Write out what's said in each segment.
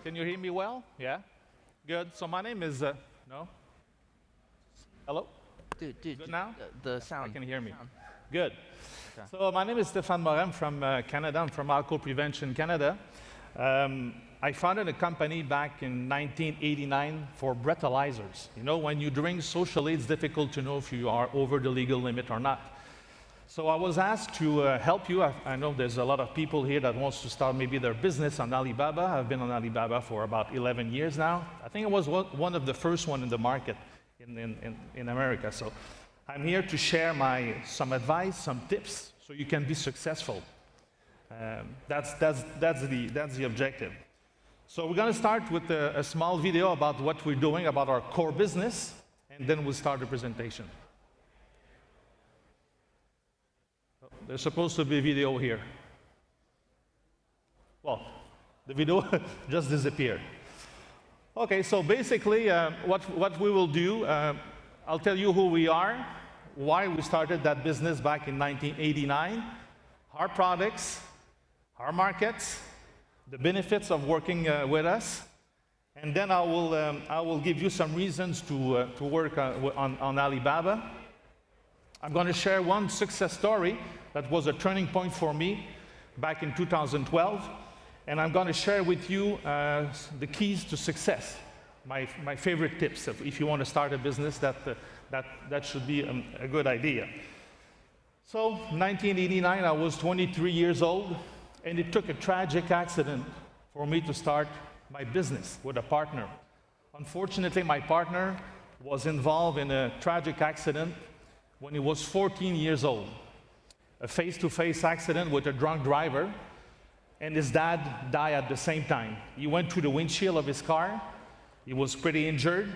Can you hear me well? Yeah? Good. So my name is, no? Hello? Dude, now? the sound. I can hear me. Sound. Good. Okay. So my name is Stéphane Maurais. I'm from Canada. I'm from Alco Prévention, Canada. I founded a company back in 1989 for breathalyzers. You know, when you drink socially, it's difficult to know if you are over the legal limit or not. So I was asked to help you. I know there's a lot of people here that wants to start maybe their business on Alibaba. I've been on Alibaba for about 11 years now. I think it was one of the first one in the market in America. So I'm here to share some advice, some tips, so you can be successful. That's the objective. So we're going to start with a small video about what we're doing, about our core business, and then we'll start the presentation. There's supposed to be a video here. Well, the video just disappeared. Okay, so basically what we will do, I'll tell you who we are, why we started that business back in 1989, our products, our markets, the benefits of working with us, and then I will give you some reasons to work on Alibaba. I'm going to share one success story that was a turning point for me back in 2012, and I'm going to share with you the keys to success, my favorite tips. If you want to start a business, that should be a good idea. So, 1989, I was 23 years old, and it took a tragic accident for me to start my business with a partner. Unfortunately, my partner was involved in a tragic accident when he was 14 years old. A face-to-face accident with a drunk driver, and his dad died at the same time. He went through the windshield of his car. He was pretty injured,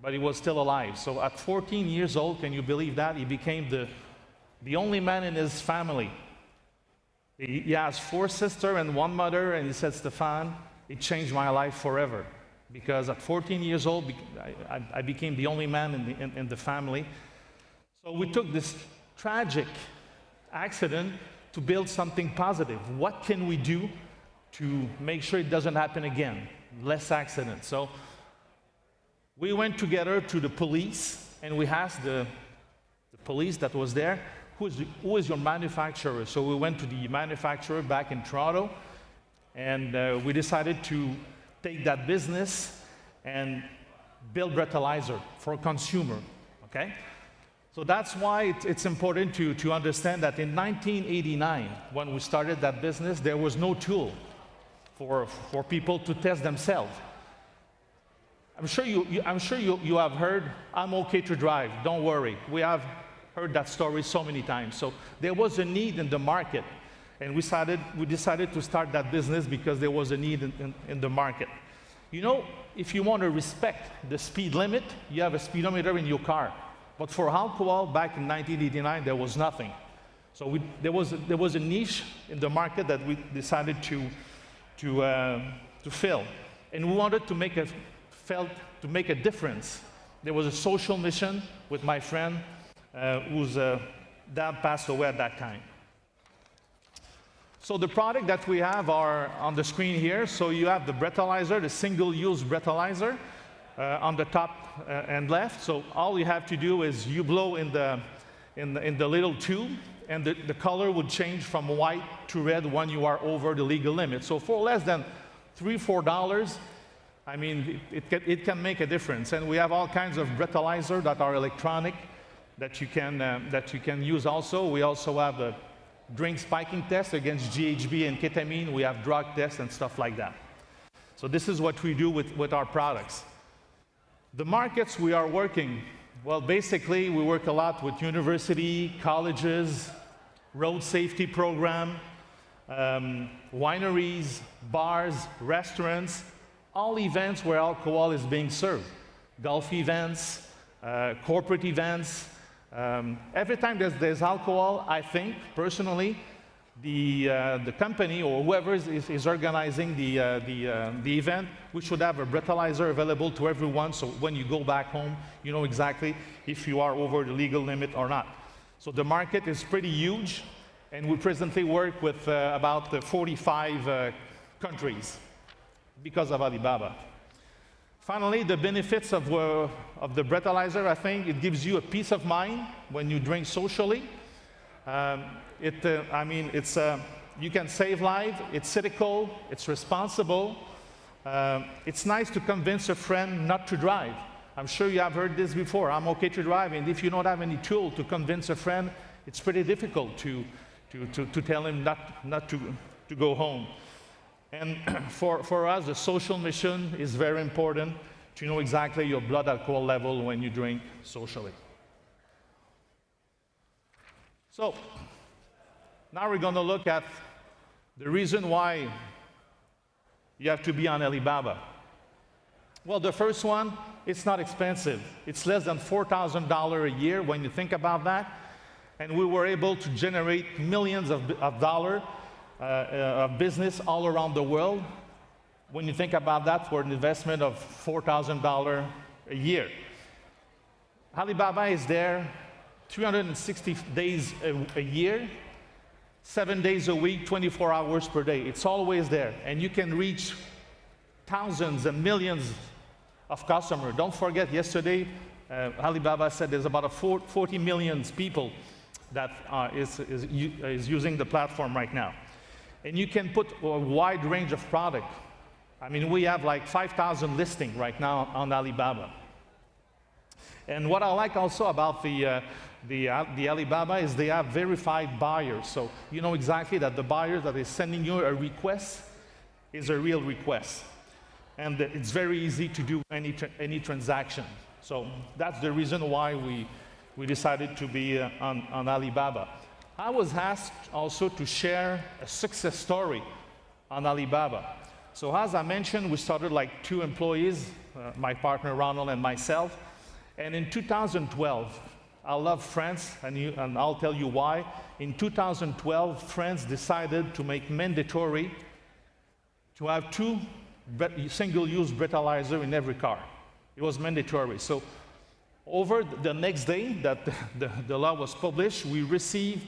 but he was still alive. So at 14 years old, can you believe that? He became the only man in his family. He has 4 sisters and 1 mother, and he said, Stéphane, it changed my life forever. Because at 14 years old, I became the only man in the family. So we took this tragic accident to build something positive. What can we do to make sure it doesn't happen again? Less accidents. So we went together to the police, and we asked the police that was there, who is your manufacturer? So we went to the manufacturer back in Toronto, and we decided to take that business and build breathalyzer for a consumer, okay? So that's why it's important to understand that in 1989, when we started that business, there was no tool for people to test themselves. I'm sure you have heard, I'm okay to drive, don't worry. We have heard that story so many times. So there was a need in the market, and we decided to start that business because there was a need in the market. You know, if you want to respect the speed limit, you have a speedometer in your car. But for alcohol, back in 1989, there was nothing. So there was a niche in the market that we decided to fill, and we wanted to make a difference. There was a social mission with my friend whose dad passed away at that time. So the product that we have are on the screen here. So you have the breathalyzer, the single-use breathalyzer. On the top and left, so all you have to do is you blow in the little tube, and the color would change from white to red when you are over the legal limit. So for less than $3-4, I mean, it can make a difference. And we have all kinds of breathalyzer that are electronic that you can use also. We also have a drink spiking test against GHB and ketamine. We have drug tests and stuff like that. So this is what we do with our products. The markets we are working, well, basically, we work a lot with university, colleges, road safety program, wineries, bars, restaurants, all events where alcohol is being served. Golf events, corporate events. Every time there's alcohol, I think, personally, the company or whoever is organizing the event, we should have a breathalyzer available to everyone, so when you go back home, you know exactly if you are over the legal limit or not. So the market is pretty huge, and we presently work with about 45 countries. because of Alibaba. Finally, the benefits of the breathalyzer, I think it gives you a peace of mind when you drink socially. You can save lives, it's ethical, it's responsible. It's nice to convince a friend not to drive. I'm sure you have heard this before. I'm okay to drive, and if you don't have any tool to convince a friend, it's pretty difficult to tell him not to go home. And for us, the social mission is very important, to know exactly your blood alcohol level when you drink socially. So now we're going to look at the reason why you have to be on Alibaba. Well, the first one, it's not expensive. It's less than $4,000 a year when you think about that. And we were able to generate millions of dollars of business all around the world. When you think about that, for an investment of $4,000 a year. Alibaba is there 360 days a year, 7 days a week, 24 hours per day. It's always there. And you can reach thousands and millions of customers. Don't forget, yesterday, Alibaba said there's about 40 million people that is using the platform right now. And you can put a wide range of product. I mean, we have like 5,000 listings right now on Alibaba. And what I like also about the Alibaba is they have verified buyers. So you know exactly that the buyer that is sending you a request is a real request. And it's very easy to do any transaction. So that's the reason why we decided to be on Alibaba. I was asked also to share a success story on Alibaba. So as I mentioned, we started like 2 employees, my partner Ronald and myself. And in 2012, I love France, and I'll tell you why. In 2012, France decided to make mandatory to have 2 single-use breathalyzers in every car. It was mandatory. So over the next day that the law was published, we received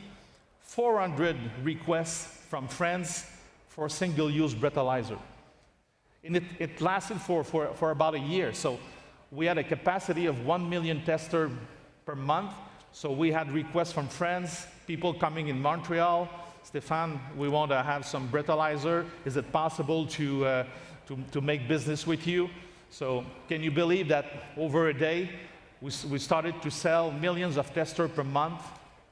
400 requests from France for single-use breathalyzer. And it lasted for about a year. So we had a capacity of 1 million testers per month. So we had requests from France, people coming in Montreal. Stéphane, we want to have some breathalyzer. Is it possible to make business with you? So can you believe that over a day, we started to sell millions of testers per month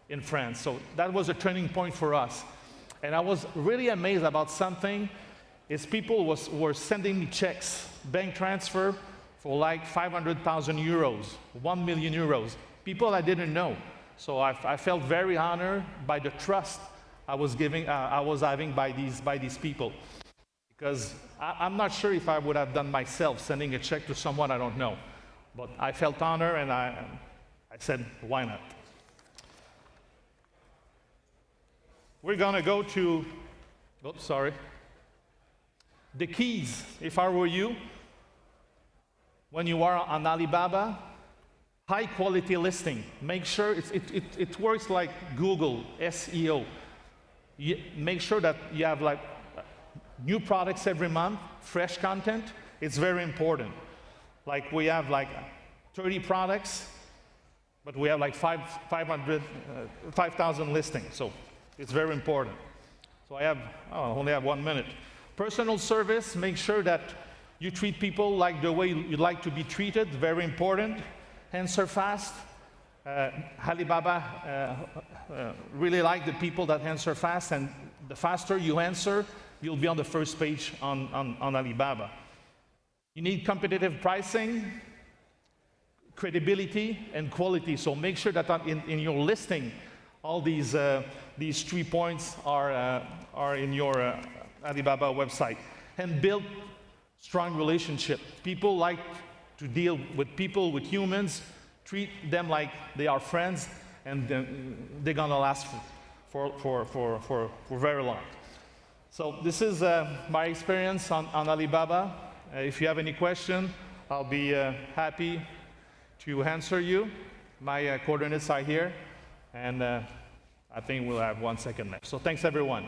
in France. So that was a turning point for us. And I was really amazed about something, is people were sending me checks, bank transfer for like 500,000 euros, 1 million euros. People I didn't know. So I felt very honored by the trust I was having by these people. Because I'm not sure if I would have done myself, sending a check to someone I don't know. But I felt honored, and I said, why not? We're going to go to, the keys, if I were you, when you are on Alibaba, high quality listing. Make sure it works like Google, SEO. Make sure that you have like new products every month, fresh content. It's very important. Like we have like 30 products, but we have like 5,000 listings. So it's very important. So I only have 1 minute. Personal service, make sure that you treat people like the way you'd like to be treated, very important. Answer fast. Alibaba really like the people that answer fast, and the faster you answer, you'll be on the first page on Alibaba. You need competitive pricing, credibility, and quality. So make sure that in your listing, all these 3 points are in your Alibaba website. And build strong relationship. People like to deal with people, with humans. Treat them like they are friends, and they're gonna last for very long. So this is my experience on Alibaba. If you have any question, I'll be happy to answer you. My coordinates are here, and I think we'll have 1 second left. So thanks, everyone.